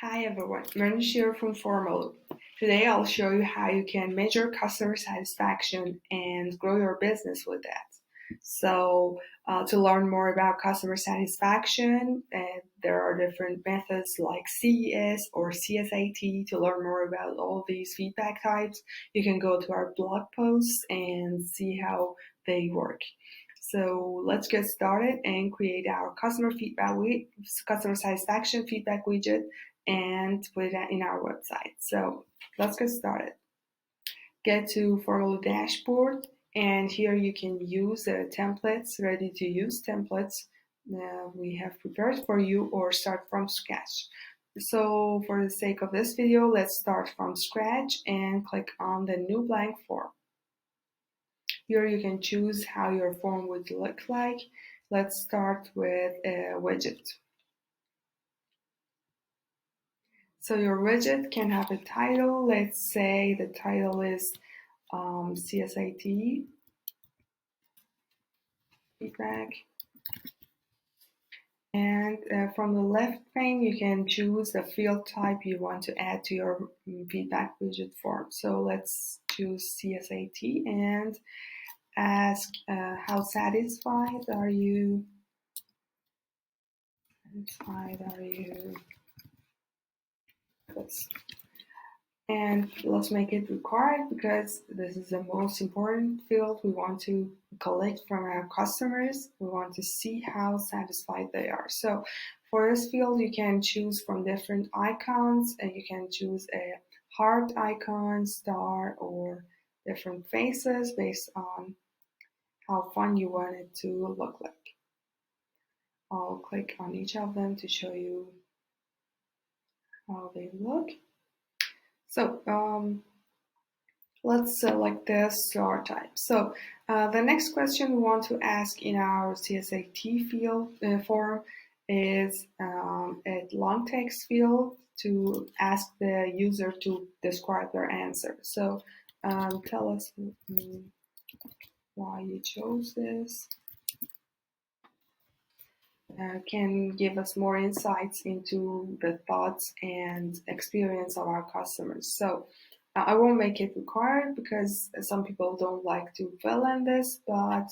Hi everyone, Manish here from Formal. Today I'll show you how you can measure customer satisfaction and grow your business with that. To learn more about customer satisfaction, there are different methods like CES or CSAT. To learn more about all these feedback types, you can go to our blog posts and see how they work. So let's get started and create our customer satisfaction feedback widget and put it in our website. So let's get started. Get to Formal Dashboard, and here you can use the templates, ready to use templates we have prepared for you, or start from scratch. So for the sake of this video, let's start from scratch and click on the new blank form. Here you can choose how your form would look like. Let's start with a widget. So your widget can have a title. Let's say the title is CSAT feedback. And from the left pane, you can choose the field type you want to add to your feedback widget form. So let's choose CSAT and ask how satisfied are you? And let's make it required because this is the most important field we want to collect from our customers. We want to see how satisfied they are. So for this field, you can choose from different icons, and you can choose a heart icon, star, or different faces based on how fun you want it to look like. I'll click on each of them to show you how they look. So let's select the star type. So the next question we want to ask in our CSAT field form is a long text field to ask the user to describe their answer. So tell us why you chose this. Can give us more insights into the thoughts and experience of our customers. So I won't make it required because some people don't like to fill in this, but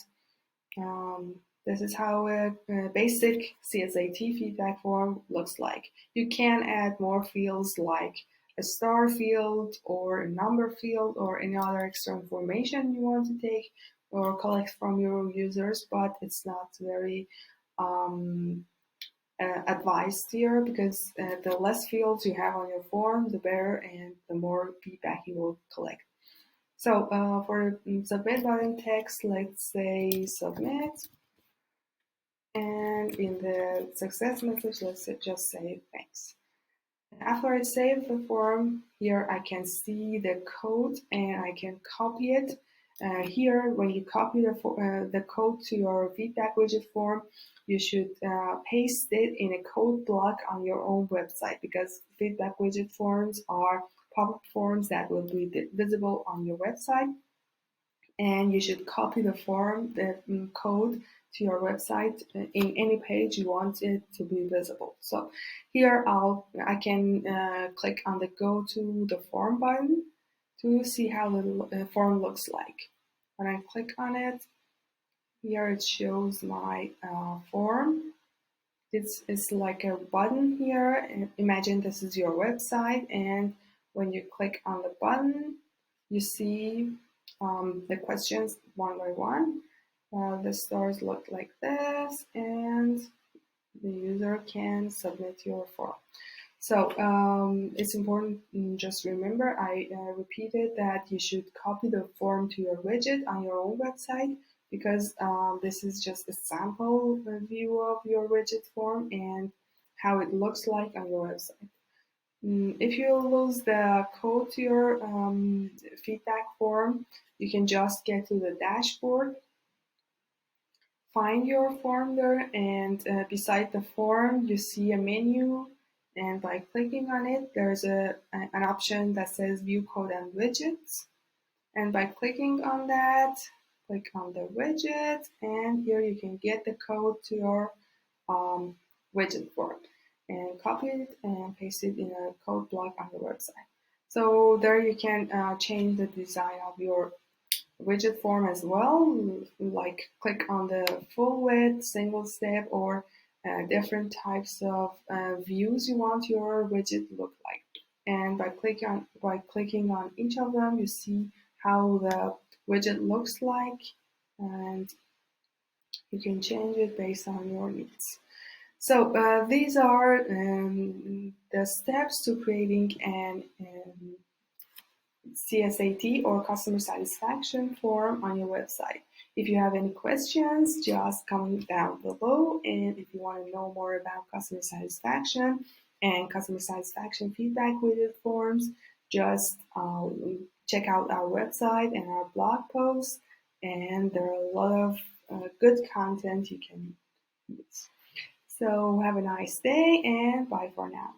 this is how a basic CSAT feedback form looks like. You can add more fields like a star field or a number field or any other extra information you want to take or collect from your users, but it's not very advised here because the less fields you have on your form, the better and the more feedback you will collect. So for submit button text, let's say submit. And in the success message, let's just say thanks. After I save the form, here I can see the code and I can copy it. Here, when you copy the code to your feedback widget form, you should paste it in a code block on your own website because feedback widget forms are pop-up forms that will be visible on your website. And you should copy the code to your website in any page you want it to be visible. So here I can click on the go to the form button to see how the form looks like. When I click on it, here it shows my form. This is like a button here. Imagine this is your website, and when you click on the button, you see the questions one by one. The stars look like this, and the user can submit your form. So it's important, just remember, I repeated that you should copy the form to your widget on your own website because this is just a sample view of your widget form and how it looks like on your website. If you lose the code to your feedback form, you can just get to the dashboard, find your form there, and beside the form, you see a menu. And by clicking on it, there's an option that says View Code and Widgets. And by clicking on that, click on the widget, and here you can get the code to your widget form. and copy it and paste it in a code block on your website. So there you can change the design of your widget form as well, like click on the full width, single step, or different types of views you want your widget to look like. And by clicking on each of them, you see how the widget looks like, and you can change it based on your needs. So these are the steps to creating an CSAT or customer satisfaction form on your website. If you have any questions, just comment down below. And if you want to know more about customer satisfaction and customer satisfaction feedback widget forms, just check out our website and our blog posts. And there are a lot of good content you can use. So have a nice day and bye for now.